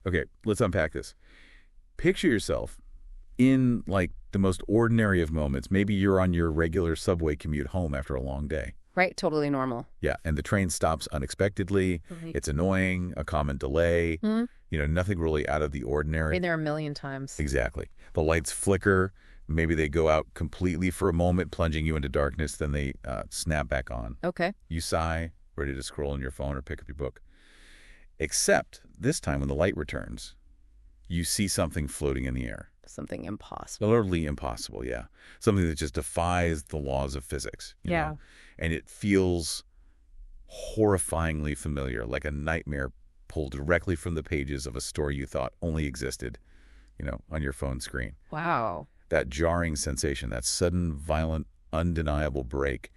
Okay, let's unpack this. Picture yourself in, like, the most ordinary of moments. Maybe you're on your regular subway commute home after a long day. Right, totally normal. Yeah, and the train stops unexpectedly. Right. It's annoying, a common delay. Nothing really out of the ordinary. Been there a million times. Exactly. The lights flicker. Maybe they go out completely for a moment, plunging you into darkness. Then they snap back on. Okay. You sigh, ready to scroll on your phone or pick up your book. Except this time when the light returns, you see something floating in the air. Something impossible. Utterly impossible, yeah. Something that just defies the laws of physics. You know? And it feels horrifyingly familiar, like a nightmare pulled directly from the pages of a story you thought only existed, on your phone screen. Wow. That jarring sensation, that sudden, violent, undeniable break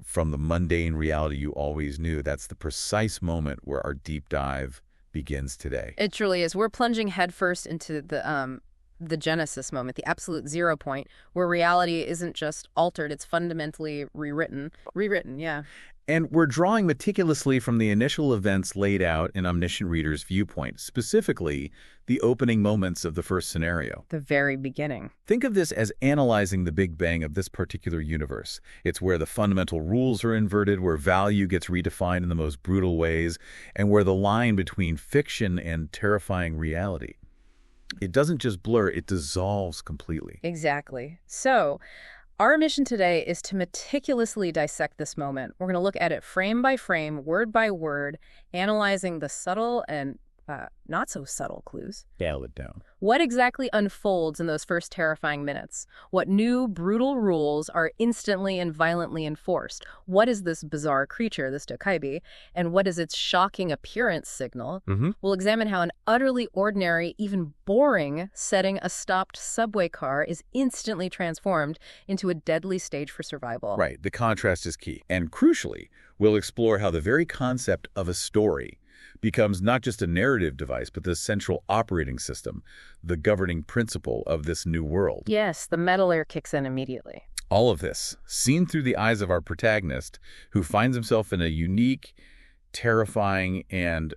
from the mundane reality you always knew, that's the precise moment where our deep dive begins today. It truly is. We're plunging headfirst into the genesis moment, the absolute zero point, where reality isn't just altered, it's fundamentally rewritten. Yeah. And we're drawing meticulously from the initial events laid out in Omniscient Reader's Viewpoint, specifically the opening moments of the first scenario. The very beginning. Think of this as analyzing the Big Bang of this particular universe. It's where the fundamental rules are inverted, where value gets redefined in the most brutal ways, and where the line between fiction and terrifying reality, it doesn't just blur, it dissolves completely. Exactly. So, our mission today is to meticulously dissect this moment. We're going to look at it frame by frame, word by word, analyzing the subtle and not so subtle clues. Nail it down. What exactly unfolds in those first terrifying minutes? What new, brutal rules are instantly and violently enforced? What is this bizarre creature, this Dokkaebi, and what is its shocking appearance signal? We'll examine how an utterly ordinary, even boring setting a stopped subway car is instantly transformed into a deadly stage for survival. Right. The contrast is key. And crucially, we'll explore how the very concept of a story becomes not just a narrative device, but the central operating system, the governing principle of this new world. Yes, the metal layer kicks in immediately. All of this, seen through the eyes of our protagonist, who finds himself in a unique, terrifying, and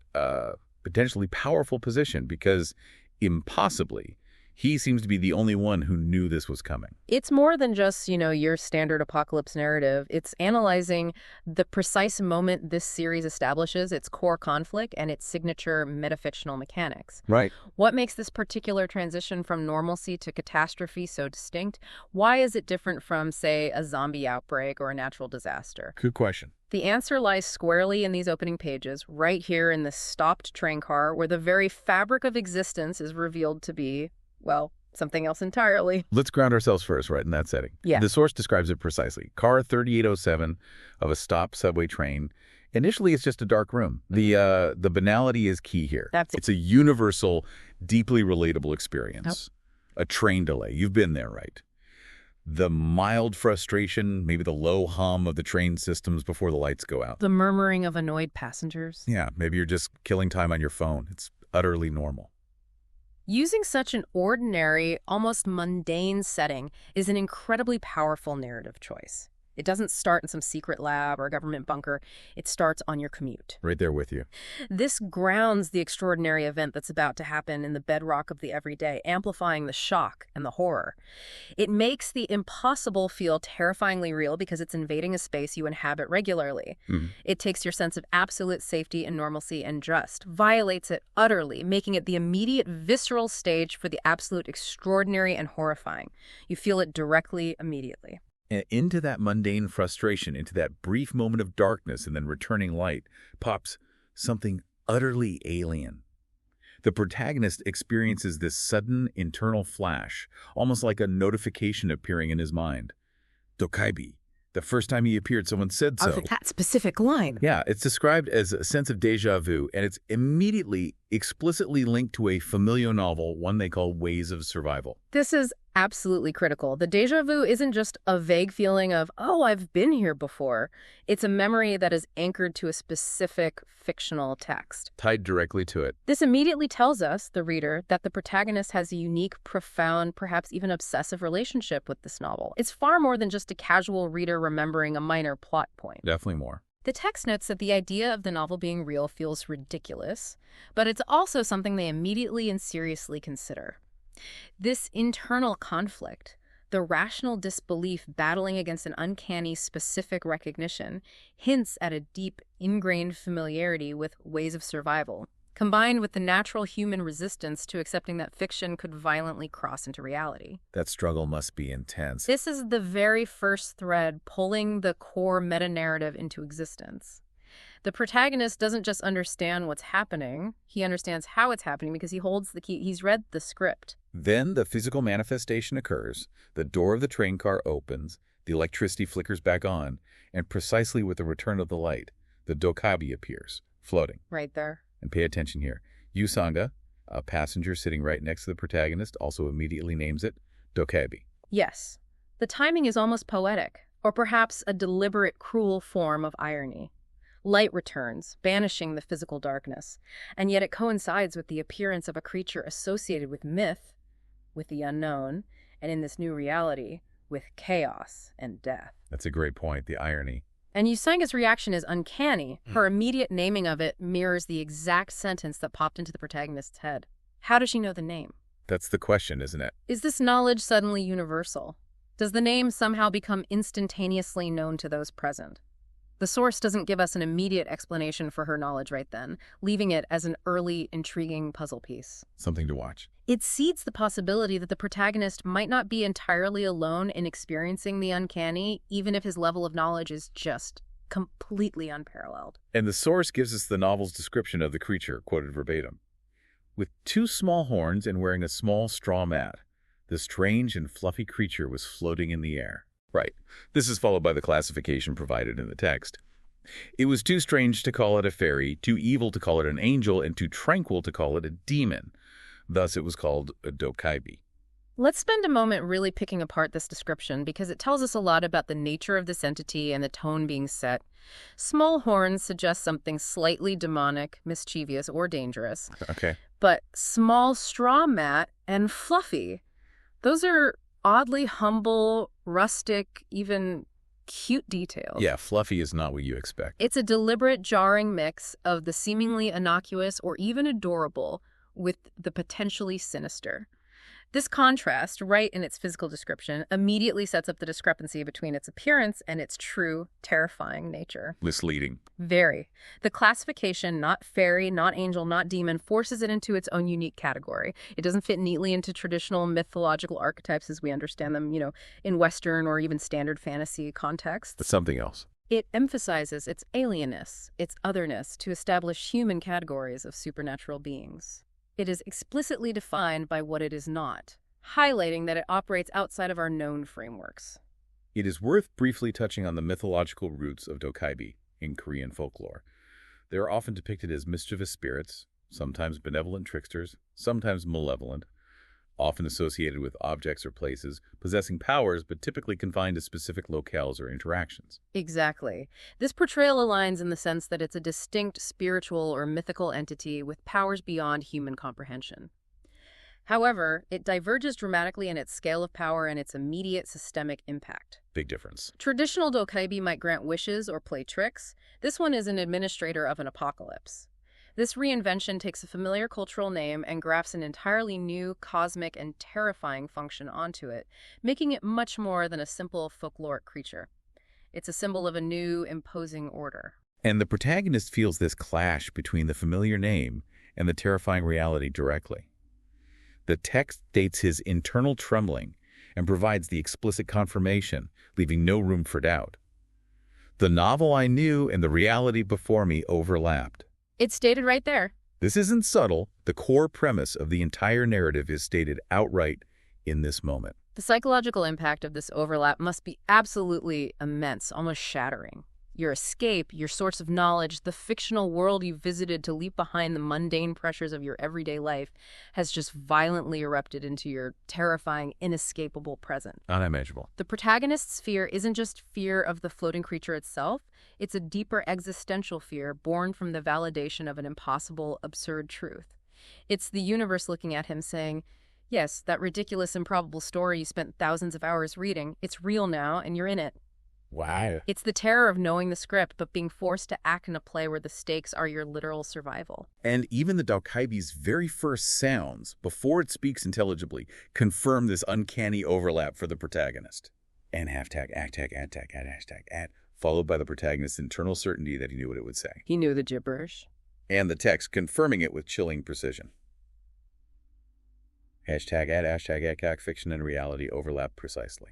potentially powerful position because, impossibly, he seems to be the only one who knew this was coming. It's more than just, your standard apocalypse narrative. It's analyzing the precise moment this series establishes, its core conflict, and its signature metafictional mechanics. Right. What makes this particular transition from normalcy to catastrophe so distinct? Why is it different from, say, a zombie outbreak or a natural disaster? Good question. The answer lies squarely in these opening pages, right here in this stopped train car, where the very fabric of existence is revealed to be, well, something else entirely. Let's ground ourselves first, right, in that setting. Yeah. The source describes it precisely. Car 3807 of a stopped subway train. Initially, it's just a dark room. The banality is key here. That's it. It's a universal, deeply relatable experience. A train delay. You've been there, right? The mild frustration, maybe the low hum of the train systems before the lights go out. The murmuring of annoyed passengers. Yeah, maybe you're just killing time on your phone. It's utterly normal. Using such an ordinary, almost mundane setting is an incredibly powerful narrative choice. It doesn't start in some secret lab or a government bunker. It starts on your commute. Right there with you. This grounds the extraordinary event that's about to happen in the bedrock of the everyday, amplifying the shock and the horror. It makes the impossible feel terrifyingly real because it's invading a space you inhabit regularly. It takes your sense of absolute safety and normalcy and just violates it utterly, making it the immediate visceral stage for the absolute extraordinary and horrifying. You feel it directly, immediately. And into that mundane frustration, into that brief moment of darkness and then returning light, pops something utterly alien. The protagonist experiences this sudden internal flash, almost like a notification appearing in his mind. Dokkaebi. The first time he appeared, someone said so. Oh, that specific line. Yeah, it's described as a sense of déjà vu, and it's immediately, explicitly linked to a familiar novel, one they call Ways of Survival. This is absolutely critical. The déjà vu isn't just a vague feeling of, oh, I've been here before. It's a memory that is anchored to a specific fictional text. Tied directly to it. This immediately tells us, the reader, that the protagonist has a unique, profound, perhaps even obsessive relationship with this novel. It's far more than just a casual reader remembering a minor plot point. Definitely more. The text notes that the idea of the novel being real feels ridiculous, but it's also something they immediately and seriously consider. This internal conflict, the rational disbelief battling against an uncanny specific recognition, hints at a deep, ingrained familiarity with ways of survival, combined with the natural human resistance to accepting that fiction could violently cross into reality. That struggle must be intense. This is the very first thread pulling the core meta-narrative into existence. The protagonist doesn't just understand what's happening, he understands how it's happening because he holds the key. He's read the script. Then the physical manifestation occurs, the door of the train car opens, the electricity flickers back on, and precisely with the return of the light, the Dokkaebi appears, floating. Right there. And pay attention here. Yusanga, a passenger sitting right next to the protagonist, also immediately names it Dokkaebi. Yes. The timing is almost poetic, or perhaps a deliberate, cruel form of irony. Light returns, banishing the physical darkness, and yet it coincides with the appearance of a creature associated with myth, with the unknown, and in this new reality, with chaos and death. That's a great point, the irony. And Yusanga's reaction is uncanny. Her immediate naming of it mirrors the exact sentence that popped into the protagonist's head. How does she know the name? That's the question, isn't it? Is this knowledge suddenly universal? Does the name somehow become instantaneously known to those present? The source doesn't give us an immediate explanation for her knowledge right then, leaving it as an early, intriguing puzzle piece. Something to watch. It seeds the possibility that the protagonist might not be entirely alone in experiencing the uncanny, even if his level of knowledge is just completely unparalleled. And the source gives us the novel's description of the creature, quoted verbatim. With 2 small horns and wearing a small straw mat, the strange and fluffy creature was floating in the air. Right. This is followed by the classification provided in the text. It was too strange to call it a fairy, too evil to call it an angel, and too tranquil to call it a demon. Thus, it was called a Dokkaebi. Let's spend a moment really picking apart this description because it tells us a lot about the nature of this entity and the tone being set. Small horns suggest something slightly demonic, mischievous, or dangerous. Okay. But small straw mat and fluffy, those are oddly humble, rustic, even cute details. Yeah, fluffy is not what you expect. It's a deliberate, jarring mix of the seemingly innocuous or even adorable with the potentially sinister. This contrast, right in its physical description, immediately sets up the discrepancy between its appearance and its true, terrifying nature. Misleading. Very. The classification, not fairy, not angel, not demon, forces it into its own unique category. It doesn't fit neatly into traditional mythological archetypes as we understand them, in Western or even standard fantasy contexts. But something else. It emphasizes its alienness, its otherness, to establish human categories of supernatural beings. It is explicitly defined by what it is not, highlighting that it operates outside of our known frameworks. It is worth briefly touching on the mythological roots of Dokkaebi in Korean folklore. They are often depicted as mischievous spirits, sometimes benevolent tricksters, sometimes malevolent, often associated with objects or places, possessing powers but typically confined to specific locales or interactions. Exactly. This portrayal aligns in the sense that it's a distinct spiritual or mythical entity with powers beyond human comprehension. However, it diverges dramatically in its scale of power and its immediate systemic impact. Big difference. Traditional Dokkaebi might grant wishes or play tricks. This one is an administrator of an apocalypse. This reinvention takes a familiar cultural name and grafts an entirely new, cosmic, and terrifying function onto it, making it much more than a simple folkloric creature. It's a symbol of a new, imposing order. And the protagonist feels this clash between the familiar name and the terrifying reality directly. The text states his internal trembling and provides the explicit confirmation, leaving no room for doubt. The novel I knew and the reality before me overlapped. It's stated right there. This isn't subtle. The core premise of the entire narrative is stated outright in this moment. The psychological impact of this overlap must be absolutely immense, almost shattering. Your escape, your source of knowledge, the fictional world you visited to leave behind the mundane pressures of your everyday life has just violently erupted into your terrifying, inescapable present. Unimaginable. The protagonist's fear isn't just fear of the floating creature itself. It's a deeper existential fear born from the validation of an impossible, absurd truth. It's the universe looking at him saying, yes, that ridiculous, improbable story you spent thousands of hours reading, it's real now and you're in it. Wow. It's the terror of knowing the script, but being forced to act in a play where the stakes are your literal survival. And even the Dokkaebi's very first sounds, before it speaks intelligibly, confirm this uncanny overlap for the protagonist. And hashtag, followed by the protagonist's internal certainty that he knew what it would say. He knew the gibberish. And the text confirming it with chilling precision. Hashtag, fiction and reality overlap precisely.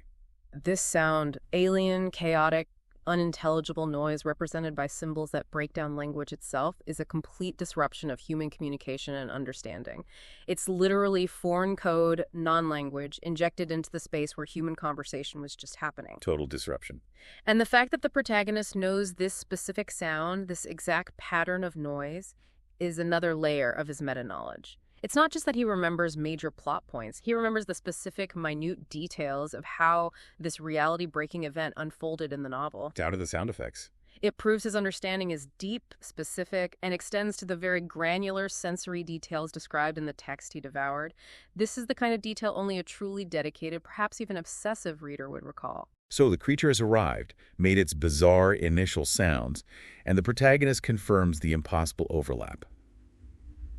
This sound, alien, chaotic, unintelligible noise represented by symbols that break down language itself, is a complete disruption of human communication and understanding. It's literally foreign code, non-language, injected into the space where human conversation was just happening. Total disruption. And the fact that the protagonist knows this specific sound, this exact pattern of noise, is another layer of his meta-knowledge. It's not just that he remembers major plot points. He remembers the specific, minute details of how this reality-breaking event unfolded in the novel. Down to the sound effects. It proves his understanding is deep, specific, and extends to the very granular sensory details described in the text he devoured. This is the kind of detail only a truly dedicated, perhaps even obsessive reader would recall. So the creature has arrived, made its bizarre initial sounds, and the protagonist confirms the impossible overlap.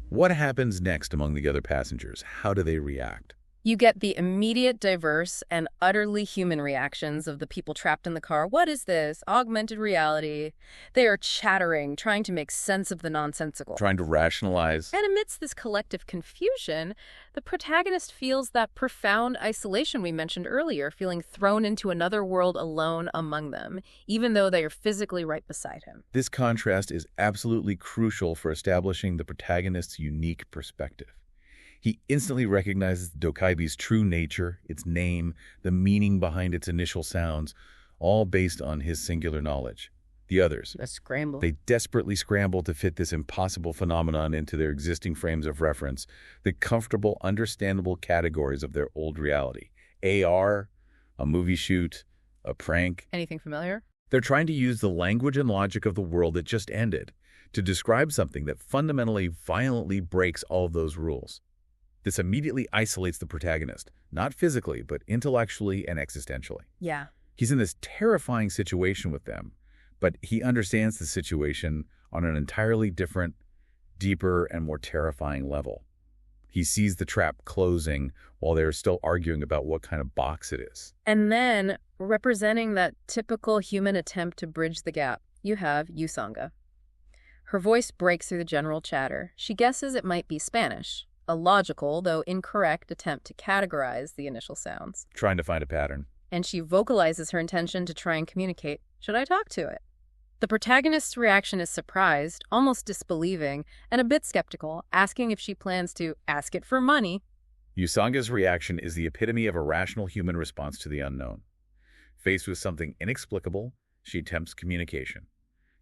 What happens next among the other passengers? How do they react? You get the immediate, diverse, and utterly human reactions of the people trapped in the car. What is this? Augmented reality. They are chattering, trying to make sense of the nonsensical. Trying to rationalize. And amidst this collective confusion, the protagonist feels that profound isolation we mentioned earlier, feeling thrown into another world alone among them, even though they are physically right beside him. This contrast is absolutely crucial for establishing the protagonist's unique perspective. He instantly recognizes Dokkaebi's true nature, its name, the meaning behind its initial sounds, all based on his singular knowledge. The others, A scramble. they desperately scramble to fit this impossible phenomenon into their existing frames of reference, the comfortable, understandable categories of their old reality. AR, a movie shoot, a prank. Anything familiar? They're trying to use the language and logic of the world that just ended to describe something that fundamentally, violently breaks all of those rules. This immediately isolates the protagonist, not physically, but intellectually and existentially. Yeah. He's in this terrifying situation with them, but he understands the situation on an entirely different, deeper, and more terrifying level. He sees the trap closing while they're still arguing about what kind of box it is. And then, representing that typical human attempt to bridge the gap, you have Usanga. Her voice breaks through the general chatter. She guesses it might be Spanish. A logical, though incorrect, attempt to categorize the initial sounds. Trying to find a pattern. And she vocalizes her intention to try and communicate. Should I talk to it? The protagonist's reaction is surprised, almost disbelieving, and a bit skeptical, asking if she plans to ask it for money. Usanga's reaction is the epitome of a rational human response to the unknown. Faced with something inexplicable, she attempts communication.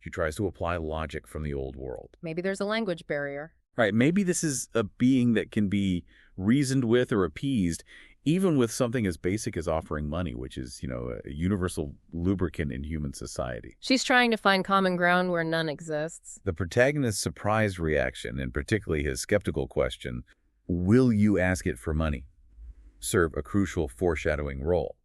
She tries to apply logic from the old world. Maybe there's a language barrier. Right, maybe this is a being that can be reasoned with or appeased, even with something as basic as offering money, which is, a universal lubricant in human society. She's trying to find common ground where none exists. The protagonist's surprised reaction, and particularly his skeptical question, will you ask it for money, serve a crucial foreshadowing role.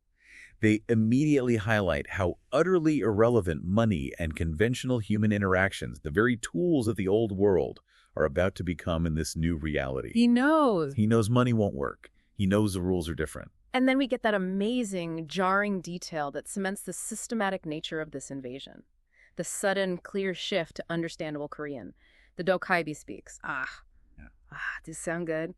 They immediately highlight how utterly irrelevant money and conventional human interactions, the very tools of the old world, are about to become in this new reality. He knows. He knows money won't work. He knows the rules are different. And then we get that amazing, jarring detail that cements the systematic nature of this invasion. The sudden, clear shift to understandable Korean. The Dokkaebi speaks. Does this sound good?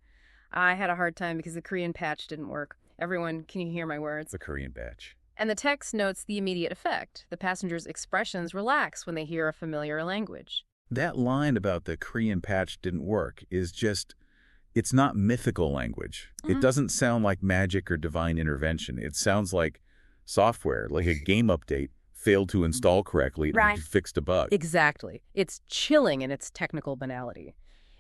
I had a hard time because the Korean patch didn't work. Everyone, can you hear my words? The Korean patch. And the text notes the immediate effect. The passengers' expressions relax when they hear a familiar language. That line about the Korean patch didn't work is just, it's not mythical language. It doesn't sound like magic or divine intervention. It sounds like software, like a game update failed to install correctly and fixed a bug. Exactly. It's chilling in its technical banality.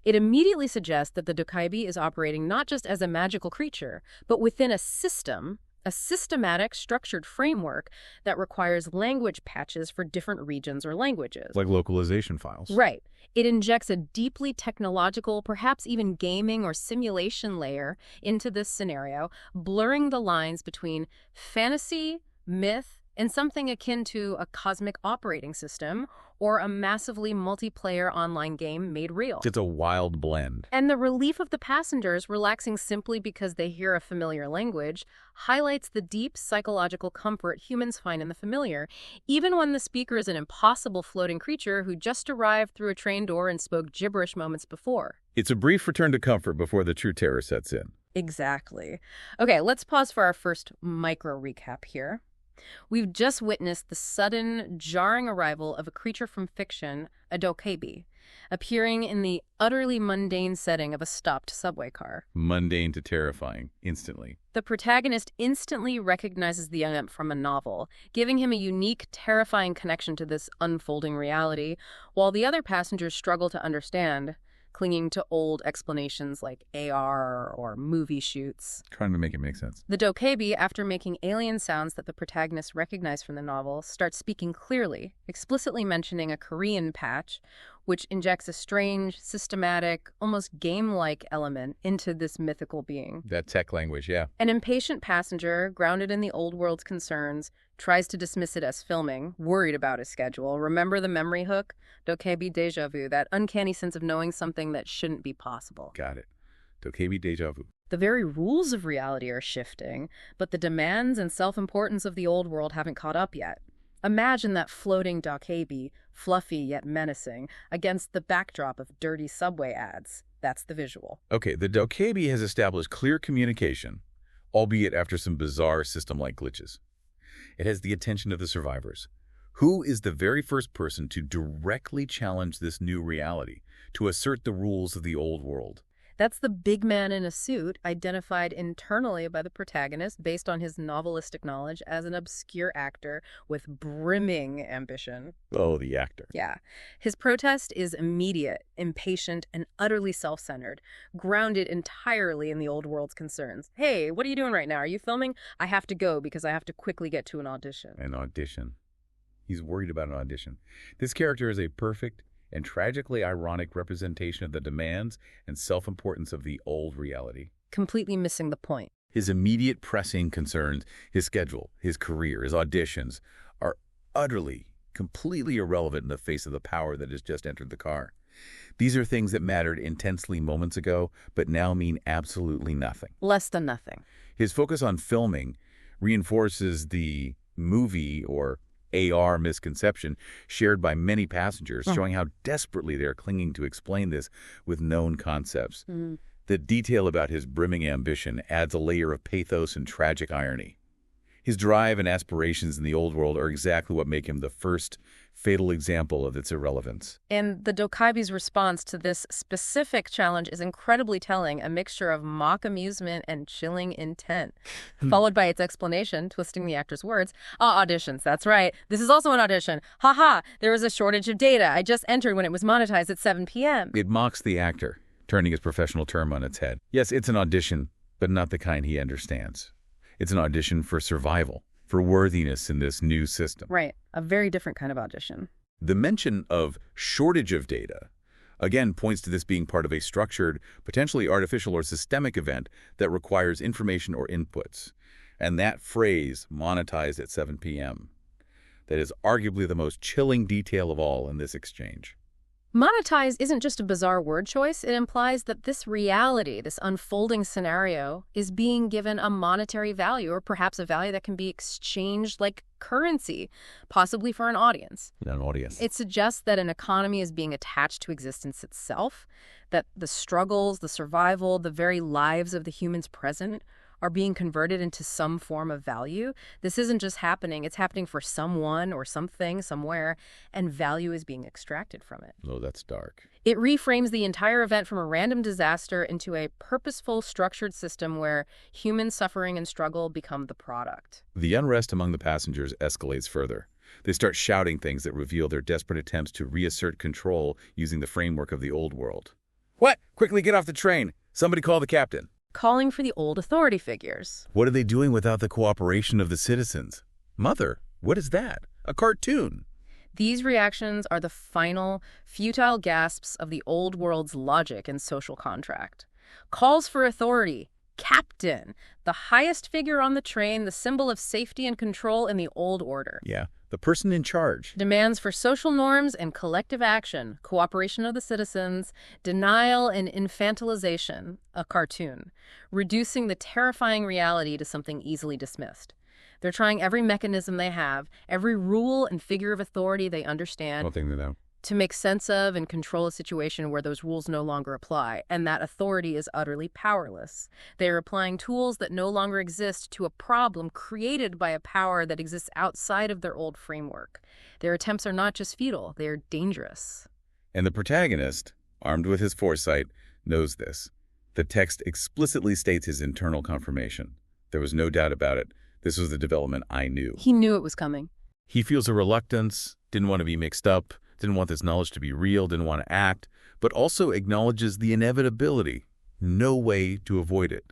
It immediately suggests that the Dokkaebi is operating not just as a magical creature, but within a system, a systematic, structured framework that requires language patches for different regions or languages. Like localization files. Right. It injects a deeply technological, perhaps even gaming or simulation layer into this scenario, blurring the lines between fantasy, myth, in something akin to a cosmic operating system or a massively multiplayer online game made real. It's a wild blend. And the relief of the passengers relaxing simply because they hear a familiar language highlights the deep psychological comfort humans find in the familiar, even when the speaker is an impossible floating creature who just arrived through a train door and spoke gibberish moments before. It's a brief return to comfort before the true terror sets in. Exactly. Okay, let's pause for our first micro recap here. We've just witnessed the sudden, jarring arrival of a creature from fiction, a Dokkaebi, appearing in the utterly mundane setting of a stopped subway car. Mundane to terrifying, instantly. The protagonist instantly recognizes the young imp from a novel, giving him a unique, terrifying connection to this unfolding reality, while the other passengers struggle to understand, clinging to old explanations like AR or movie shoots. Trying to make it make sense. The Dokkaebi, after making alien sounds that the protagonist recognized from the novel, starts speaking clearly, explicitly mentioning a Korean patch, which injects a strange, systematic, almost game-like element into this mythical being. That tech language, yeah. An impatient passenger, grounded in the old world's concerns, tries to dismiss it as filming, worried about his schedule. Remember the memory hook? Dokkaebi déjà vu, that uncanny sense of knowing something that shouldn't be possible. Got it. Dokkaebi déjà vu. The very rules of reality are shifting, but the demands and self-importance of the old world haven't caught up yet. Imagine that floating Dokkaebi, fluffy yet menacing, against the backdrop of dirty subway ads. That's the visual. Okay, the Dokkaebi has established clear communication, albeit after some bizarre system-like glitches. It has the attention of the survivors. Who is the very first person to directly challenge this new reality, to assert the rules of the old world? That's the big man in a suit, identified internally by the protagonist based on his novelistic knowledge as an obscure actor with brimming ambition. Oh, the actor. Yeah. His protest is immediate, impatient, and utterly self-centered, grounded entirely in the old world's concerns. Hey, what are you doing right now? Are you filming? I have to go because I have to quickly get to an audition. An audition. He's worried about an audition. This character is a perfect and tragically ironic representation of the demands and self-importance of the old reality. Completely missing the point. His immediate pressing concerns, his schedule, his career, his auditions, are utterly, completely irrelevant in the face of the power that has just entered the car. These are things that mattered intensely moments ago, but now mean absolutely nothing. Less than nothing. His focus on filming reinforces the movie or AR misconception shared by many passengers, showing how desperately they are clinging to explain this with known concepts. The detail about his brimming ambition adds a layer of pathos and tragic irony. His drive and aspirations in the old world are exactly what make him the first fatal example of its irrelevance. And the Dokkaebi's response to this specific challenge is incredibly telling, a mixture of mock amusement and chilling intent, followed by its explanation, twisting the actor's words. Auditions, that's right. This is also an audition. Ha, there was a shortage of data. I just entered when it was monetized at 7 p.m. It mocks the actor, turning his professional term on its head. Yes, it's an audition, but not the kind he understands. It's an audition for survival, for worthiness in this new system. Right. A very different kind of audition. The mention of shortage of data, again, points to this being part of a structured, potentially artificial or systemic event that requires information or inputs. And that phrase, monetized at 7 p.m., that is arguably the most chilling detail of all in this exchange. Monetize isn't just a bizarre word choice. It implies that this reality, this unfolding scenario, is being given a monetary value, or perhaps a value that can be exchanged like currency, possibly for an audience. An audience. It suggests that an economy is being attached to existence itself, that the struggles, the survival, the very lives of the humans present are being converted into some form of value. This isn't just happening. It's happening for someone or something somewhere, and value is being extracted from it. Oh, that's dark. It reframes the entire event from a random disaster into a purposeful, structured system where human suffering and struggle become the product. The unrest among the passengers escalates further. They start shouting things that reveal their desperate attempts to reassert control using the framework of the old world. What? Quickly get off the train. Somebody call the captain. Calling for the old authority figures. What are they doing without the cooperation of the citizens? Mother, what is that? A cartoon. These reactions are the final, futile gasps of the old world's logic and social contract. Calls for authority. Captain. captain, the highest figure on the train, the symbol of safety and control in the old order. Yeah, the person in charge. Demands for social norms and collective action, cooperation of the citizens, denial and infantilization, a cartoon, reducing the terrifying reality to something easily dismissed. They're trying every mechanism they have, every rule and figure of authority they understand. One thing to know. To make sense of and control a situation where those rules no longer apply, and that authority is utterly powerless. They are applying tools that no longer exist to a problem created by a power that exists outside of their old framework. Their attempts are not just futile, they are dangerous. And the protagonist, armed with his foresight, knows this. The text explicitly states his internal confirmation. There was no doubt about it. This was the development I knew. He knew it was coming. He feels a reluctance, didn't want to be mixed up, didn't want this knowledge to be real, didn't want to act, but also acknowledges the inevitability. No way to avoid it.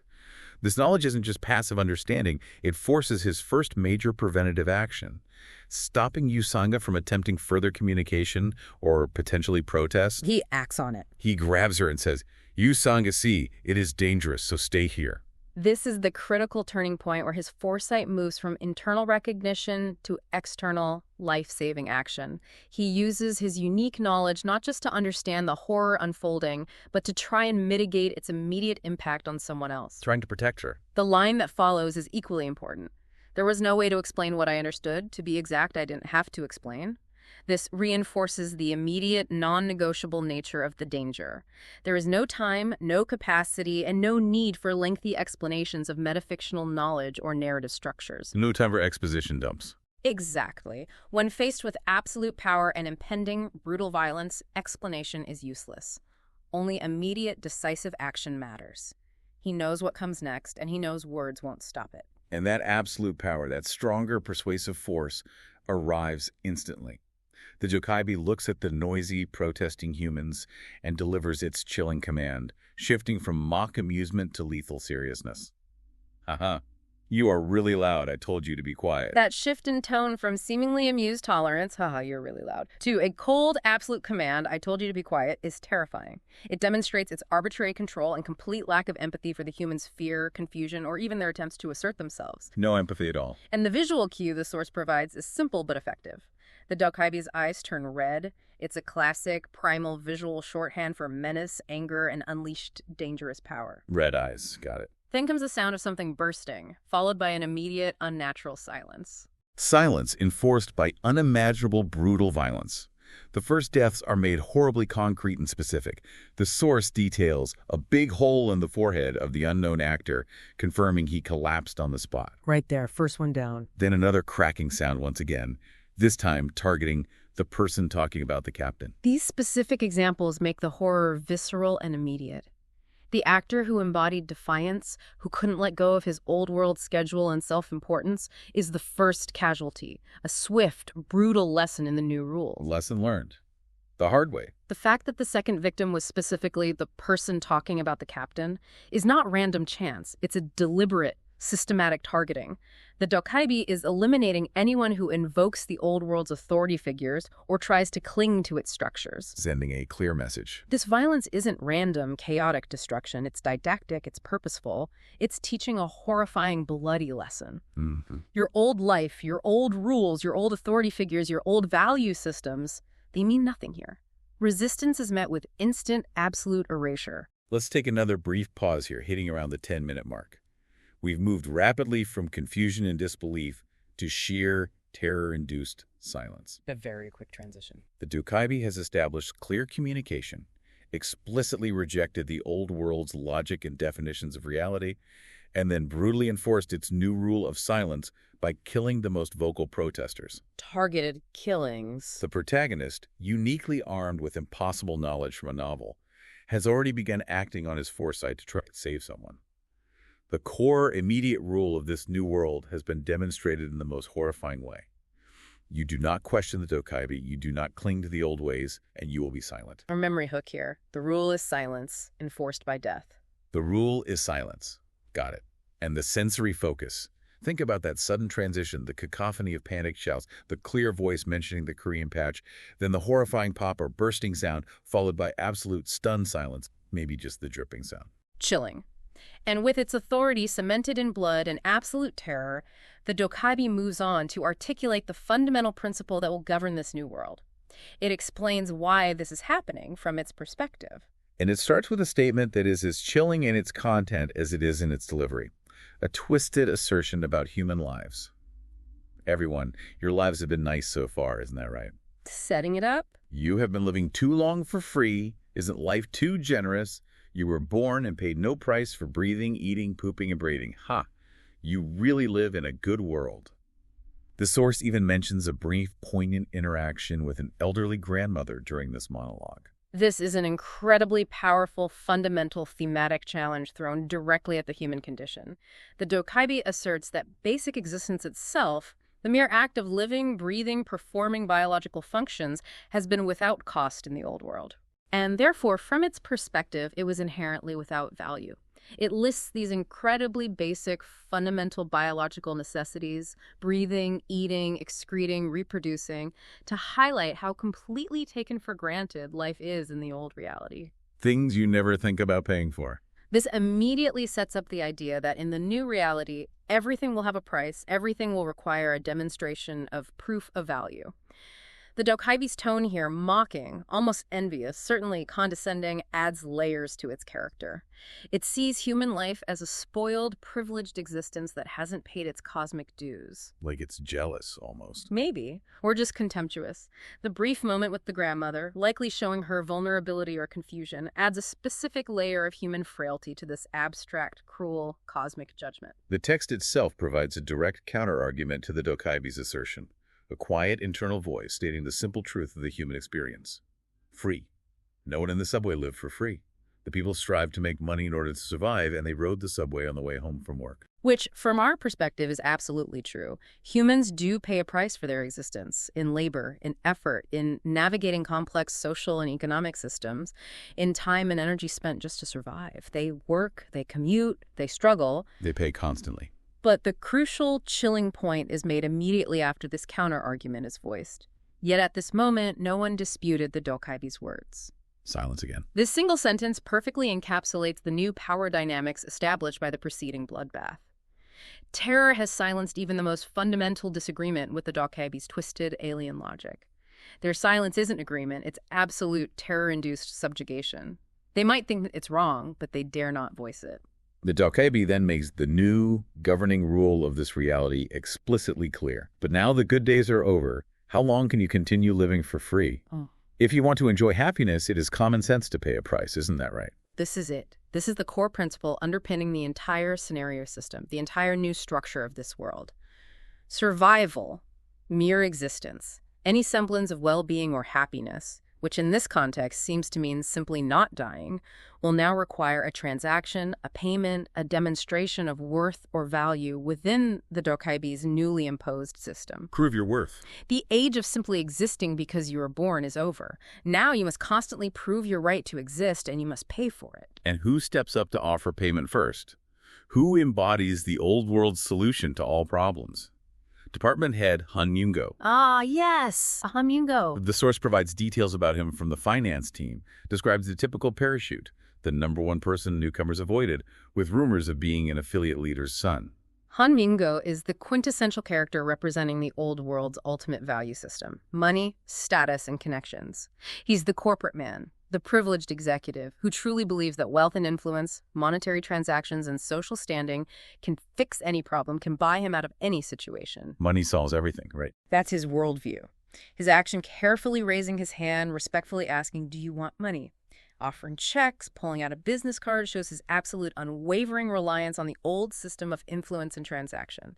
This knowledge isn't just passive understanding, it forces his first major preventative action. Stopping Usanga from attempting further communication or potentially protest. He acts on it. He grabs her and says, Usanga, see, it is dangerous, so stay here. This is the critical turning point where his foresight moves from internal recognition to external, life-saving action. He uses his unique knowledge not just to understand the horror unfolding, but to try and mitigate its immediate impact on someone else. Trying to protect her. The line that follows is equally important. There was no way to explain what I understood. To be exact, I didn't have to explain. This reinforces the immediate, non-negotiable nature of the danger. There is no time, no capacity, and no need for lengthy explanations of metafictional knowledge or narrative structures. No time for exposition dumps. Exactly. When faced with absolute power and impending, brutal violence, explanation is useless. Only immediate, decisive action matters. He knows what comes next, and he knows words won't stop it. And that absolute power, that stronger persuasive force, arrives instantly. The Dokkaebi looks at the noisy, protesting humans and delivers its chilling command, shifting from mock amusement to lethal seriousness. Haha, you are really loud, I told you to be quiet. That shift in tone from seemingly amused tolerance, haha, you're really loud, to a cold, absolute command, I told you to be quiet, is terrifying. It demonstrates its arbitrary control and complete lack of empathy for the humans' fear, confusion, or even their attempts to assert themselves. No empathy at all. And the visual cue the source provides is simple but effective. The Dokkaebi's eyes turn red. It's a classic, primal visual shorthand for menace, anger, and unleashed dangerous power. Red eyes, got it. Then comes the sound of something bursting, followed by an immediate, unnatural silence. Silence enforced by unimaginable, brutal violence. The first deaths are made horribly concrete and specific. The source details a big hole in the forehead of the unknown actor, confirming he collapsed on the spot. Right there, first one down. Then another cracking sound once again, this time targeting the person talking about the captain. These specific examples make the horror visceral and immediate. The actor who embodied defiance, who couldn't let go of his old-world schedule and self-importance, is the first casualty, a swift, brutal lesson in the new rules. Lesson learned. The hard way. The fact that the second victim was specifically the person talking about the captain is not random chance. It's a deliberate, systematic targeting. The Dokkaebi is eliminating anyone who invokes the old world's authority figures or tries to cling to its structures. Sending a clear message. This violence isn't random, chaotic destruction. It's didactic, it's purposeful. It's teaching a horrifying, bloody lesson. Your old life, your old rules, your old authority figures, your old value systems, they mean nothing here. Resistance is met with instant, absolute erasure. Let's take another brief pause here, hitting around the 10-minute mark. We've moved rapidly from confusion and disbelief to sheer, terror-induced silence. A very quick transition. The Dokkaebi has established clear communication, explicitly rejected the old world's logic and definitions of reality, and then brutally enforced its new rule of silence by killing the most vocal protesters. Targeted killings. The protagonist, uniquely armed with impossible knowledge from a novel, has already begun acting on his foresight to try to save someone. The core, immediate rule of this new world has been demonstrated in the most horrifying way. You do not question the Dokkaebi, you do not cling to the old ways, and you will be silent. Our memory hook here. The rule is silence, enforced by death. The rule is silence. Got it. And the sensory focus. Think about that sudden transition, the cacophony of panicked shouts, the clear voice mentioning the Korean patch, then the horrifying pop or bursting sound, followed by absolute stunned silence, maybe just the dripping sound. Chilling. And with its authority cemented in blood and absolute terror, the Dokkaebi moves on to articulate the fundamental principle that will govern this new world. It explains why this is happening from its perspective. And it starts with a statement that is as chilling in its content as it is in its delivery. A twisted assertion about human lives. Everyone, your lives have been nice so far, isn't that right? Setting it up? You have been living too long for free. Isn't life too generous? You were born and paid no price for breathing, eating, pooping, and breathing. Ha! You really live in a good world. The source even mentions a brief, poignant interaction with an elderly grandmother during this monologue. This is an incredibly powerful, fundamental thematic challenge thrown directly at the human condition. The Dokkaebi asserts that basic existence itself, the mere act of living, breathing, performing biological functions, has been without cost in the old world. And therefore, from its perspective, it was inherently without value. It lists these incredibly basic, fundamental biological necessities, breathing, eating, excreting, reproducing, to highlight how completely taken for granted life is in the old reality. Things you never think about paying for. This immediately sets up the idea that in the new reality, everything will have a price, everything will require a demonstration of proof of value. The Dokkaebi's tone here, mocking, almost envious, certainly condescending, adds layers to its character. It sees human life as a spoiled, privileged existence that hasn't paid its cosmic dues. Like it's jealous, almost. Maybe, or just contemptuous. The brief moment with the grandmother, likely showing her vulnerability or confusion, adds a specific layer of human frailty to this abstract, cruel, cosmic judgment. The text itself provides a direct counterargument to the Dokkaebi's assertion. A quiet internal voice stating the simple truth of the human experience. Free. No one in the subway lived for free. The people strived to make money in order to survive, and they rode the subway on the way home from work. Which, from our perspective, is absolutely true. Humans do pay a price for their existence, in labor, in effort, in navigating complex social and economic systems, in time and energy spent just to survive. They work, they commute, they struggle. They pay constantly. But the crucial, chilling point is made immediately after this counter-argument is voiced. Yet at this moment, no one disputed the Dokkaebi's words. Silence again. This single sentence perfectly encapsulates the new power dynamics established by the preceding bloodbath. Terror has silenced even the most fundamental disagreement with the Dokkaebi's twisted alien logic. Their silence isn't agreement, it's absolute terror-induced subjugation. They might think that it's wrong, but they dare not voice it. The Dokkaebi then makes the new governing rule of this reality explicitly clear. But now the good days are over. How long can you continue living for free? If you want to enjoy happiness, it is common sense to pay a price, isn't that right? This is it. This is the core principle underpinning the entire scenario system, the entire new structure of this world. Survival, mere existence, any semblance of well-being or happiness, which in this context seems to mean simply not dying, will now require a transaction, a payment, a demonstration of worth or value within the Dokkaebi's newly imposed system. Prove your worth. The age of simply existing because you were born is over. Now you must constantly prove your right to exist, and you must pay for it. And who steps up to offer payment first? Who embodies the old world's solution to all problems? Department head Han Myung-go. Ah, yes, Han Myung-go. The source provides details about him from the finance team, describes the typical parachute, the number one person newcomers avoided, with rumors of being an affiliate leader's son. Han Myung-go is the quintessential character representing the old world's ultimate value system: money, status, and connections. He's the corporate man, the privileged executive who truly believes that wealth and influence, monetary transactions, and social standing can fix any problem, can buy him out of any situation. Money solves everything, right? That's his worldview. His action carefully raising his hand, respectfully asking, "Do you want money?" Offering checks, pulling out a business card shows his absolute unwavering reliance on the old system of influence and transaction.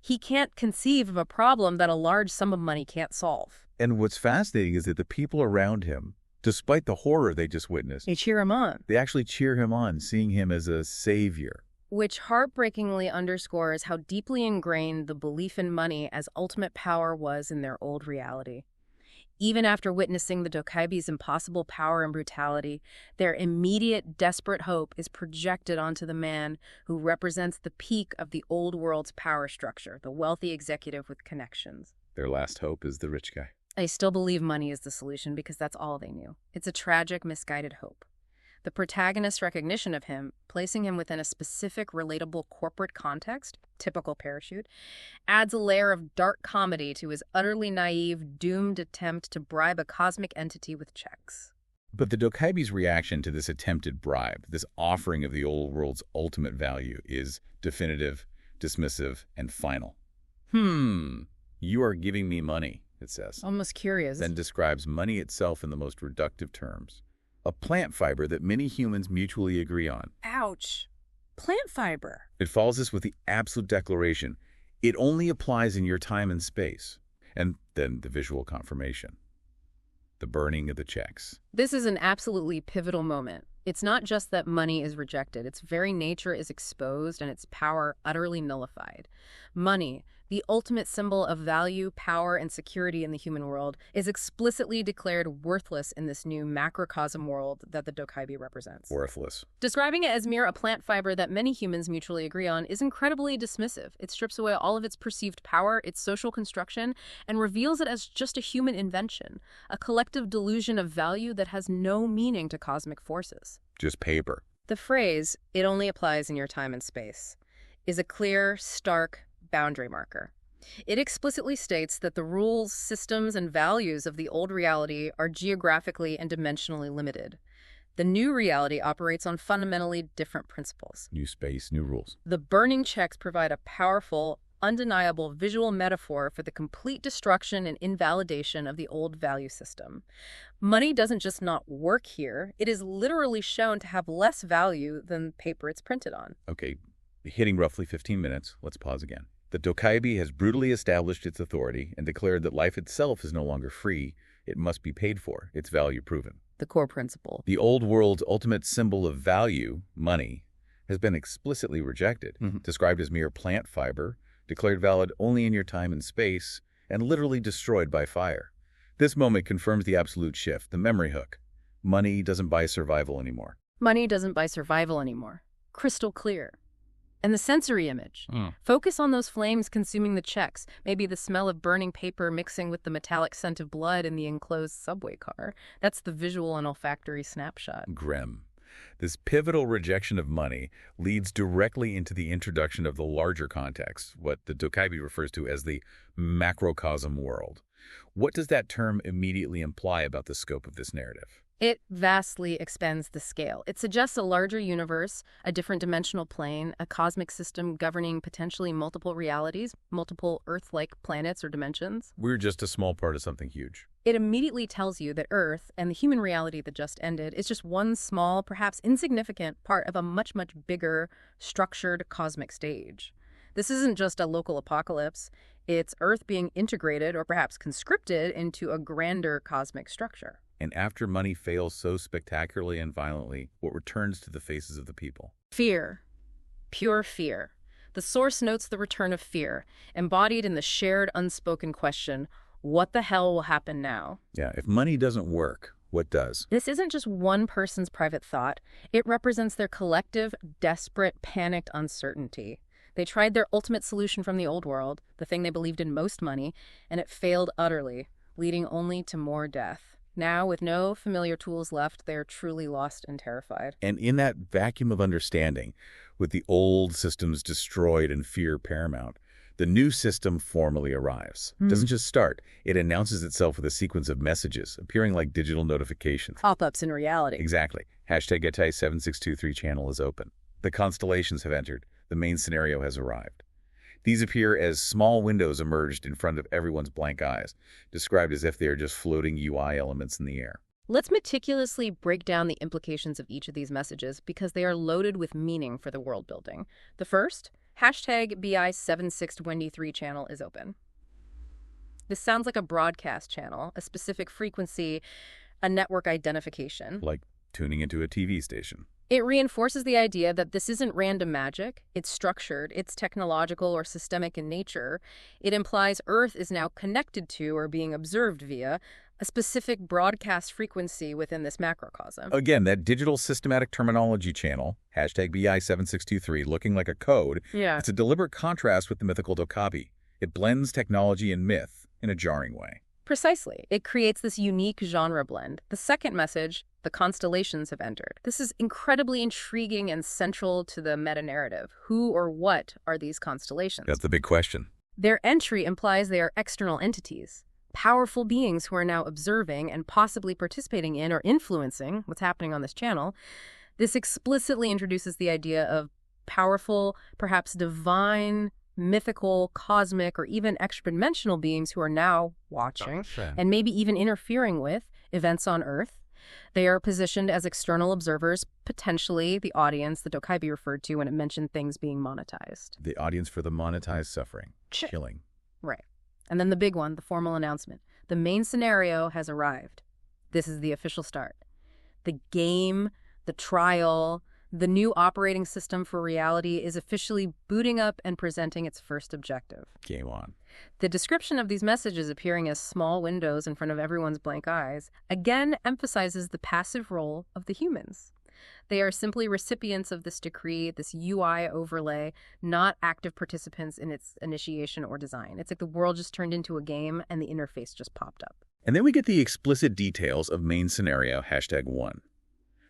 He can't conceive of a problem that a large sum of money can't solve. And what's fascinating is that the people around him, despite the horror they just witnessed, They cheer him on. they actually cheer him on, seeing him as a savior. Which heartbreakingly underscores how deeply ingrained the belief in money as ultimate power was in their old reality. Even after witnessing the Dokkaebi's impossible power and brutality, their immediate, desperate hope is projected onto the man who represents the peak of the old world's power structure, the wealthy executive with connections. Their last hope is the rich guy. I still believe money is the solution because that's all they knew. It's a tragic, misguided hope. The protagonist's recognition of him, placing him within a specific, relatable corporate context, typical parachute, adds a layer of dark comedy to his utterly naive, doomed attempt to bribe a cosmic entity with checks. But the Dokkaebi's reaction to this attempted bribe, this offering of the old world's ultimate value, is definitive, dismissive, and final. You are giving me money, it says. Almost curious. Then describes money itself in the most reductive terms. A plant fiber that many humans mutually agree on. Ouch. Plant fiber. It follows this with the absolute declaration, it only applies in your time and space. And then the visual confirmation. The burning of the checks. This is an absolutely pivotal moment. It's not just that money is rejected. Its very nature is exposed and its power utterly nullified. Money, the ultimate symbol of value, power, and security in the human world, is explicitly declared worthless in this new macrocosm world that the Dokkaebi represents. Worthless. Describing it as mere a plant fiber that many humans mutually agree on is incredibly dismissive. It strips away all of its perceived power, its social construction, and reveals it as just a human invention, a collective delusion of value that has no meaning to cosmic forces. Just paper. The phrase, "it only applies in your time and space," is a clear, stark boundary marker. It explicitly states that the rules, systems, and values of the old reality are geographically and dimensionally limited. The new reality operates on fundamentally different principles. New space, new rules. The burning checks provide a powerful, undeniable visual metaphor for the complete destruction and invalidation of the old value system. Money doesn't just not work here, it is literally shown to have less value than paper it's printed on. Okay, hitting roughly 15 minutes. Let's pause again. The Dokkaebi has brutally established its authority and declared that life itself is no longer free. It must be paid for, its value proven. The core principle. The old world's ultimate symbol of value, money, has been explicitly rejected, described as mere plant fiber, declared valid only in your time and space, and literally destroyed by fire. This moment confirms the absolute shift, the memory hook. Money doesn't buy survival anymore. Money doesn't buy survival anymore. Crystal clear. And the sensory image. Focus on those flames consuming the checks, maybe the smell of burning paper mixing with the metallic scent of blood in the enclosed subway car. That's the visual and olfactory snapshot. Grim. This pivotal rejection of money leads directly into the introduction of the larger context, what the Dokkaebi refers to as the macrocosm world. What does that term immediately imply about the scope of this narrative? It vastly expands the scale. It suggests a larger universe, a different dimensional plane, a cosmic system governing potentially multiple realities, multiple Earth-like planets or dimensions. We're just a small part of something huge. It immediately tells you that Earth and the human reality that just ended is just one small, perhaps insignificant part of a much, much bigger, structured cosmic stage. This isn't just a local apocalypse. It's Earth being integrated or perhaps conscripted into a grander cosmic structure. And after money fails so spectacularly and violently, what returns to the faces of the people? Fear. Pure fear. The source notes the return of fear, embodied in the shared unspoken question, what the hell will happen now? Yeah, if money doesn't work, what does? This isn't just one person's private thought. It represents their collective, desperate, panicked uncertainty. They tried their ultimate solution from the old world, the thing they believed in most, money, and it failed utterly, leading only to more death. Now, with no familiar tools left, they are truly lost and terrified. And in that vacuum of understanding, with the old systems destroyed and fear paramount, the new system formally arrives. It doesn't just start. It announces itself with a sequence of messages, appearing like digital notifications. Pop-ups in reality. Exactly. Hashtag #7623 channel is open. The constellations have entered. The main scenario has arrived. These appear as small windows emerged in front of everyone's blank eyes, described as if they are just floating UI elements in the air. Let's meticulously break down the implications of each of these messages because they are loaded with meaning for the world building. The first, #BI7623 channel is open. This sounds like a broadcast channel, a specific frequency, a network identification. Like tuning into a TV station. It reinforces the idea that this isn't random magic, it's structured, it's technological or systemic in nature. It implies Earth is now connected to or being observed via a specific broadcast frequency within this macrocosm. Again, that digital systematic terminology channel, #BI7623, looking like a code, it's a deliberate contrast with the mythical Dokkaebi. It blends technology and myth in a jarring way. Precisely. It creates this unique genre blend. The second message, The constellations have entered. This is incredibly intriguing and central to the meta-narrative. Who or what are these constellations? That's the big question. Their entry implies they are external entities, powerful beings who are now observing and possibly participating in or influencing what's happening on this channel. This explicitly introduces the idea of powerful, perhaps divine, mythical, cosmic, or even extra-dimensional beings who are now watching and maybe even interfering with events on Earth. They are positioned as external observers, potentially the audience that Dokkaebi referred to when it mentioned things being monetized. The audience for the monetized suffering, killing. Right. And then the big one, the formal announcement. The main scenario has arrived. This is the official start. The game, the trial, the new operating system for reality is officially booting up and presenting its first objective. Game on. The description of these messages appearing as small windows in front of everyone's blank eyes again emphasizes the passive role of the humans. They are simply recipients of this decree, this UI overlay, not active participants in its initiation or design. It's like the world just turned into a game and the interface just popped up. And then we get the explicit details of main scenario #1.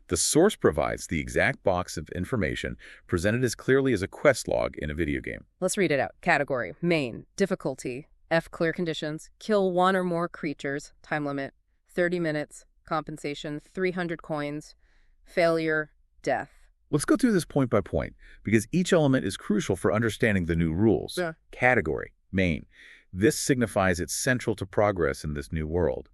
The source provides the exact box of information presented as clearly as a quest log in a video game. Let's read it out. Category: main, difficulty, F clear conditions, kill one or more creatures, time limit, 30 minutes, compensation, 300 coins, failure, death. Let's go through this point by point, because each element is crucial for understanding the new rules. Yeah. Category: main. This signifies it's central to progress in this new world.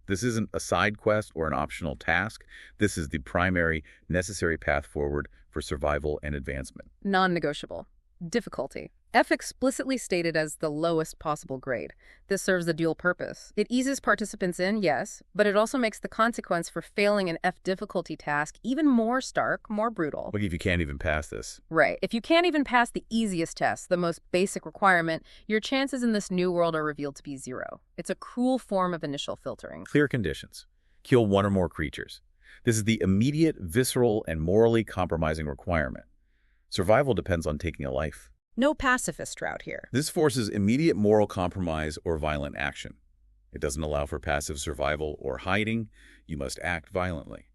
This isn't a side quest or an optional task. This is the primary, necessary path forward for survival and advancement. Non-negotiable. Difficulty. F explicitly stated as the lowest possible grade. This serves the dual purpose. It eases participants in, yes, but it also makes the consequence for failing an F difficulty task even more stark, more brutal. Like if you can't even pass this. Right. If you can't even pass the easiest test, the most basic requirement, your chances in this new world are revealed to be 0. It's a cruel form of initial filtering. Clear conditions. Kill one or more creatures. This is the immediate, visceral, and morally compromising requirement. Survival depends on taking a life. No pacifist route here. This forces immediate moral compromise or violent action. It doesn't allow for passive survival or hiding. You must act violently.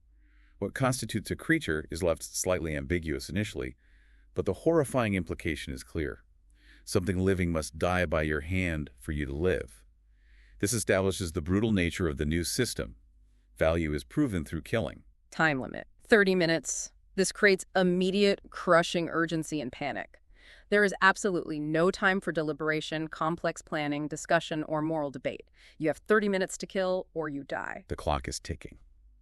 What constitutes a creature is left slightly ambiguous initially, but the horrifying implication is clear. Something living must die by your hand for you to live. This establishes the brutal nature of the new system. Value is proven through killing. Time limit. 30 minutes. This creates immediate, crushing urgency and panic. There is absolutely no time for deliberation, complex planning, discussion, or moral debate. You have 30 minutes to kill, or you die. The clock is ticking.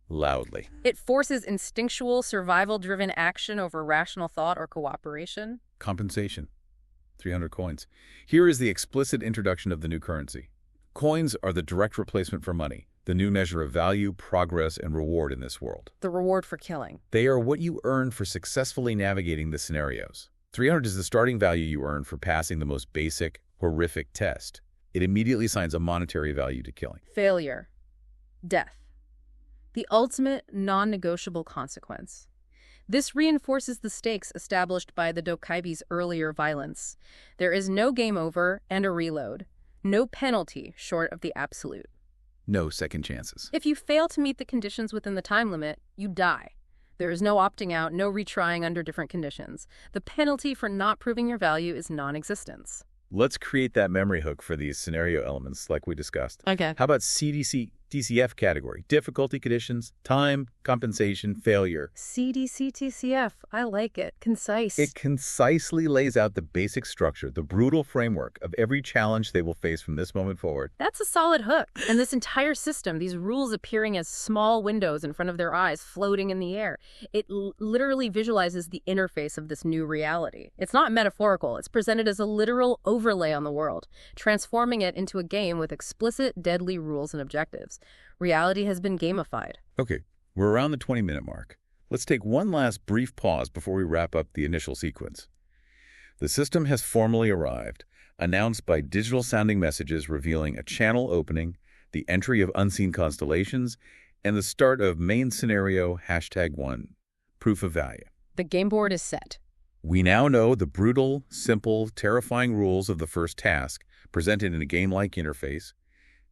Loudly. It forces instinctual, survival-driven action over rational thought or cooperation. Compensation. 300 coins. Here is the explicit introduction of the new currency. Coins are the direct replacement for money, the new measure of value, progress, and reward in this world. The reward for killing. They are what you earn for successfully navigating the scenarios. 300 is the starting value you earn for passing the most basic, horrific test. It immediately assigns a monetary value to killing. Failure. Death. The ultimate non-negotiable consequence. This reinforces the stakes established by the Dokkaebi's earlier violence. There is no game over and a reload. No penalty short of the absolute. No second chances. If you fail to meet the conditions within the time limit, you die. There is no opting out, no retrying under different conditions. The penalty for not proving your value is non-existence. Let's create that memory hook for these scenario elements like we discussed. Okay. How about DCF category? Difficulty conditions, time, compensation, failure. CDCTCF. I like it. Concise. It concisely lays out the basic structure, the brutal framework of every challenge they will face from this moment forward. That's a solid hook. And this entire system, these rules appearing as small windows in front of their eyes floating in the air, it literally visualizes the interface of this new reality. It's not metaphorical. It's presented as a literal overlay on the world, transforming it into a game with explicit, deadly rules and objectives. Reality has been gamified. Okay, we're around the 20-minute mark. Let's take one last brief pause before we wrap up the initial sequence. The system has formally arrived, announced by digital-sounding messages revealing a channel opening, the entry of unseen constellations, and the start of main scenario #1, proof of value. The game board is set. We now know the brutal, simple, terrifying rules of the first task, presented in a game-like interface.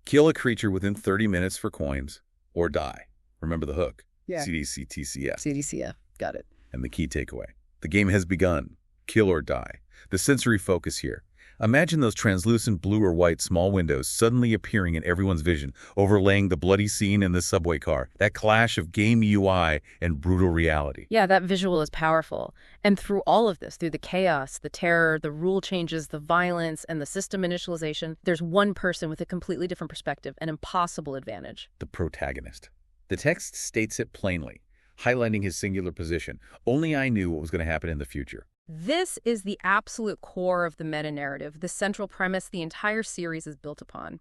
Kill a creature within 30 minutes for coins, or die. Remember the hook. Yeah. CDC-TCF. CDCF. Got it. And the key takeaway. The game has begun. Kill or die. The sensory focus here. Imagine those translucent blue or white small windows suddenly appearing in everyone's vision, overlaying the bloody scene in the subway car. That clash of game UI and brutal reality. Yeah, that visual is powerful. And through all of this, through the chaos, the terror, the rule changes, the violence, and the system initialization, there's one person with a completely different perspective, an impossible advantage. The protagonist. The text states it plainly, highlighting his singular position. Only I knew what was going to happen in the future. This is the absolute core of the meta-narrative, the central premise the entire series is built upon.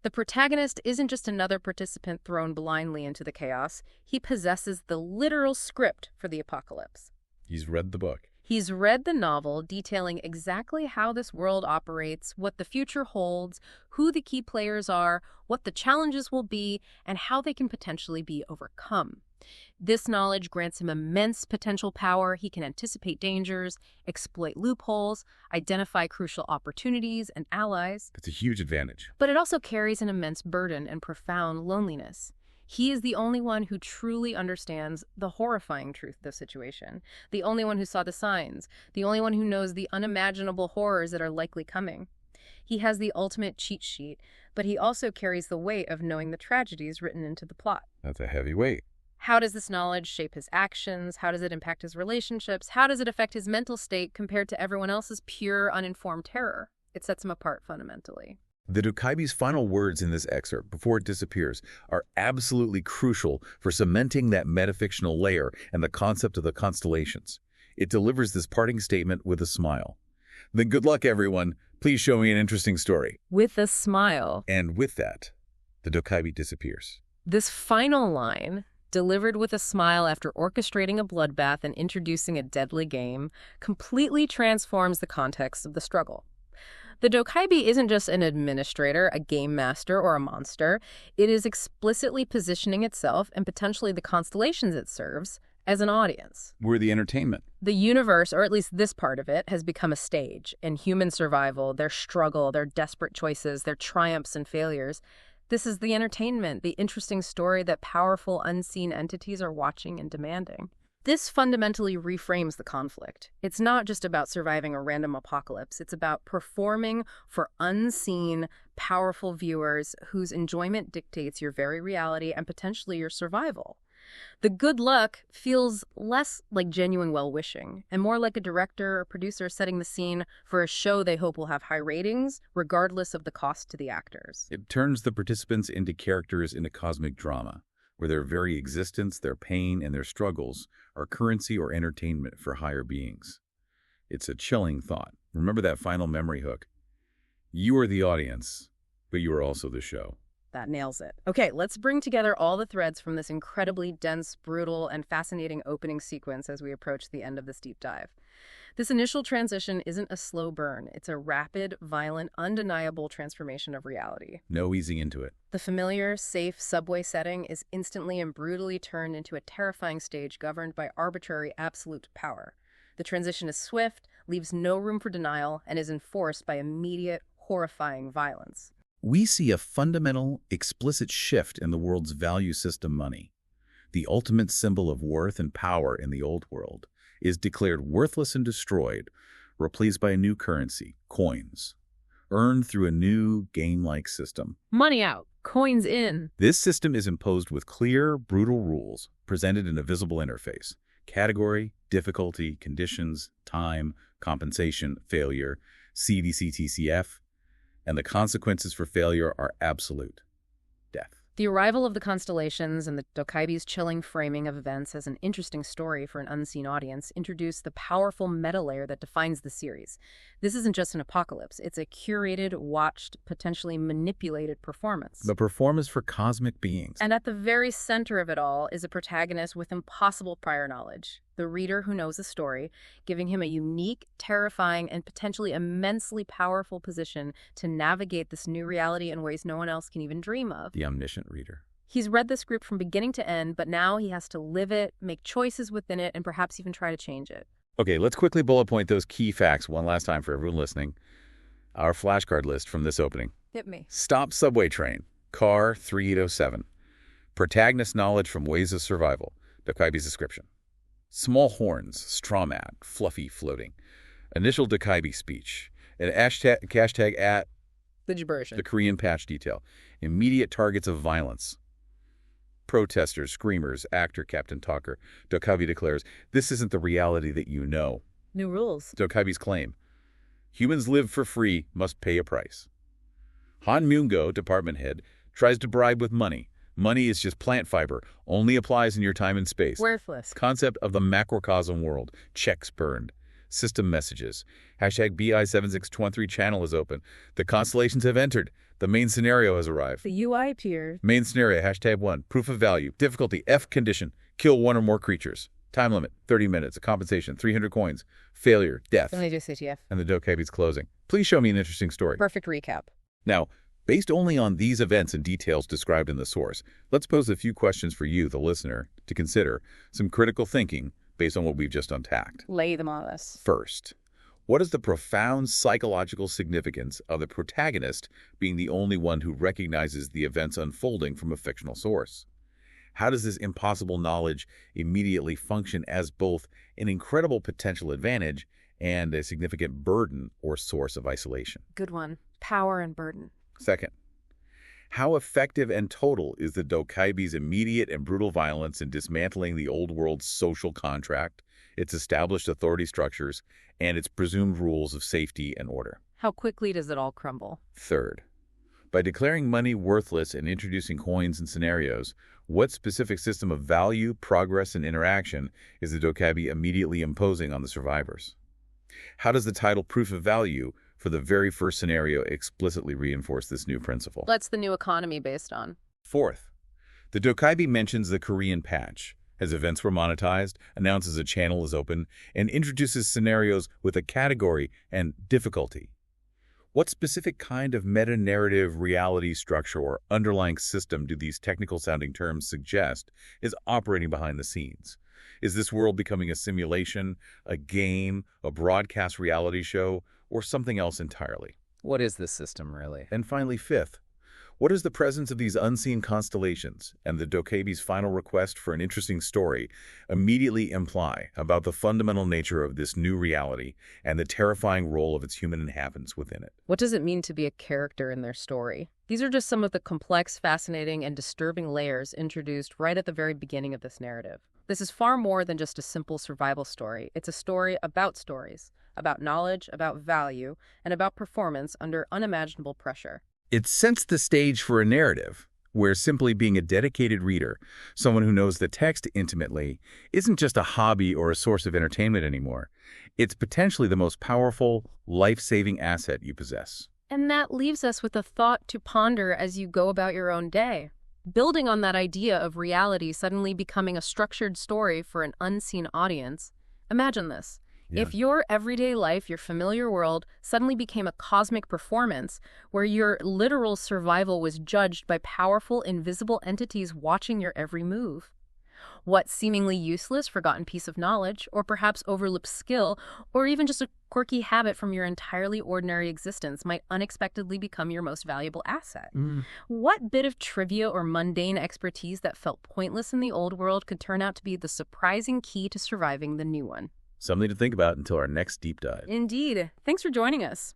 The protagonist isn't just another participant thrown blindly into the chaos. He possesses the literal script for the apocalypse. He's read the book. He's read the novel detailing exactly how this world operates, what the future holds, who the key players are, what the challenges will be, and how they can potentially be overcome. This knowledge grants him immense potential power. He can anticipate dangers, exploit loopholes, identify crucial opportunities and allies. That's a huge advantage. But it also carries an immense burden and profound loneliness. He is the only one who truly understands the horrifying truth of the situation, the only one who saw the signs, the only one who knows the unimaginable horrors that are likely coming. He has the ultimate cheat sheet, but he also carries the weight of knowing the tragedies written into the plot. That's a heavy weight. How does this knowledge shape his actions? How does it impact his relationships? How does it affect his mental state compared to everyone else's pure, uninformed terror? It sets him apart fundamentally. The Dokkaebi's final words in this excerpt, before it disappears, are absolutely crucial for cementing that metafictional layer and the concept of the constellations. It delivers this parting statement with a smile. Then good luck, everyone. Please show me an interesting story. With a smile. And with that, the Dokkaebi disappears. This final line, delivered with a smile after orchestrating a bloodbath and introducing a deadly game, completely transforms the context of the struggle. The Dokkaebi isn't just an administrator, a game master, or a monster. It is explicitly positioning itself, and potentially the constellations it serves, as an audience. We're the entertainment. The universe, or at least this part of it, has become a stage, and human survival, their struggle, their desperate choices, their triumphs and failures. This is the entertainment, the interesting story that powerful, unseen entities are watching and demanding. This fundamentally reframes the conflict. It's not just about surviving a random apocalypse. It's about performing for unseen, powerful viewers whose enjoyment dictates your very reality and potentially your survival. The good luck feels less like genuine well-wishing and more like a director or producer setting the scene for a show they hope will have high ratings, regardless of the cost to the actors. It turns the participants into characters in a cosmic drama, where their very existence, their pain, and their struggles are currency or entertainment for higher beings. It's a chilling thought. Remember that final memory hook. You are the audience, but you are also the show. That nails it. Okay, let's bring together all the threads from this incredibly dense, brutal, and fascinating opening sequence as we approach the end of this deep dive. This initial transition isn't a slow burn. It's a rapid, violent, undeniable transformation of reality. No easing into it. The familiar, safe subway setting is instantly and brutally turned into a terrifying stage governed by arbitrary, absolute power. The transition is swift, leaves no room for denial, and is enforced by immediate, horrifying violence. We see a fundamental, explicit shift in the world's value system: money. The ultimate symbol of worth and power in the old world is declared worthless and destroyed, replaced by a new currency, coins, earned through a new game-like system. Money out, coins in. This system is imposed with clear, brutal rules presented in a visible interface: category, difficulty, conditions, time, compensation, failure, CDC-TCF, and the consequences for failure are absolute: death. The arrival of the constellations and the Dokkaebi's chilling framing of events as an interesting story for an unseen audience introduce the powerful meta layer that defines the series. This isn't just an apocalypse. It's a curated, watched, potentially manipulated performance. The performance for cosmic beings. And at the very center of it all is a protagonist with impossible prior knowledge. The reader who knows the story, giving him a unique, terrifying, and potentially immensely powerful position to navigate this new reality in ways no one else can even dream of. The omniscient reader. He's read the script from beginning to end, but now he has to live it, make choices within it, and perhaps even try to change it. Okay, let's quickly bullet point those key facts one last time for everyone listening. Our flashcard list from this opening. Hit me. Stop subway train, car 3807. Protagonist knowledge from ways of survival. Dokkaebi's description. Small horns, straw mat, fluffy floating. Initial Dokkaebi speech. An hashtag at The gibberish. the Korean patch detail. Immediate targets of violence. Protesters, screamers, actor, Captain Talker. Dokkaebi declares, this isn't the reality that you know. New rules. Dokkaebi's claim. Humans live for free, must pay a price. Han Myung-go, department head, tries to bribe with money. Money is just plant fiber, only applies in your time and space. Worthless. Concept of the macrocosm world. Checks burned. System messages. Hashtag BI7623 channel is open. The constellations have entered. The main scenario has arrived. The UI appears. Main scenario, hashtag 1. Proof of value. Difficulty, F condition. Kill one or more creatures. Time limit, 30 minutes. A compensation, 300 coins. Failure, death. Only do CTF. And the Dokkaebi's closing. Please show me an interesting story. Perfect recap. Now, based only on these events and details described in the source, let's pose a few questions for you, the listener, to consider. Some critical thinking based on what we've just unpacked. Lay them on us. First, what is the profound psychological significance of the protagonist being the only one who recognizes the events unfolding from a fictional source? How does this impossible knowledge immediately function as both an incredible potential advantage and a significant burden or source of isolation? Good one. Power and burden. Second, how effective and total is the Dokkaebi's immediate and brutal violence in dismantling the old world's social contract, its established authority structures, and its presumed rules of safety and order? How quickly does it all crumble? Third, by declaring money worthless and introducing coins and scenarios, what specific system of value, progress, and interaction is the Dokkaebi immediately imposing on the survivors? How does the title Proof of Value for the very first scenario explicitly reinforce this new principle? What's the new economy based on? Fourth, the Dokkaebi mentions the Korean patch, as events were monetized, announces a channel is open, and introduces scenarios with a category and difficulty. What specific kind of meta-narrative reality structure or underlying system do these technical-sounding terms suggest is operating behind the scenes? Is this world becoming a simulation, a game, a broadcast reality show, or something else entirely? What is this system, really? And finally, fifth, what does the presence of these unseen constellations and the Dokkaebi's final request for an interesting story immediately imply about the fundamental nature of this new reality and the terrifying role of its human inhabitants within it? What does it mean to be a character in their story? These are just some of the complex, fascinating, and disturbing layers introduced right at the very beginning of this narrative. This is far more than just a simple survival story. It's a story about stories, about knowledge, about value, and about performance under unimaginable pressure. It sets the stage for a narrative where simply being a dedicated reader, someone who knows the text intimately, isn't just a hobby or a source of entertainment anymore. It's potentially the most powerful, life-saving asset you possess. And that leaves us with a thought to ponder as you go about your own day. Building on that idea of reality suddenly becoming a structured story for an unseen audience, imagine this. Yeah. If your everyday life, your familiar world, suddenly became a cosmic performance where your literal survival was judged by powerful, invisible entities watching your every move. What seemingly useless, forgotten piece of knowledge, or perhaps overlooked skill, or even just a quirky habit from your entirely ordinary existence might unexpectedly become your most valuable asset? What bit of trivia or mundane expertise that felt pointless in the old world could turn out to be the surprising key to surviving the new one? Something to think about until our next deep dive. Indeed. Thanks for joining us.